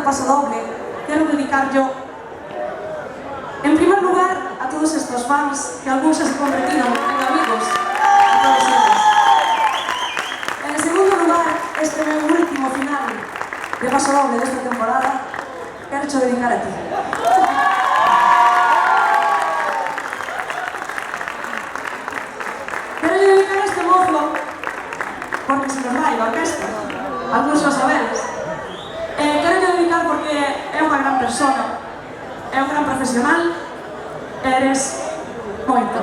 Paso Doble, quero dedicar yo, en primer lugar, a todos estos fans que algúns se convertiron en amigos, a todos eles. En segundo lugar, este meu último final de Paso Doble desta temporada, quero cho dedicar a ti. Quero dedicar a este mozo porque se nos vai da orquesta, algúns xa sabedes. Quero dedicar porque é unha gran persona, é un gran profesional, eres moito.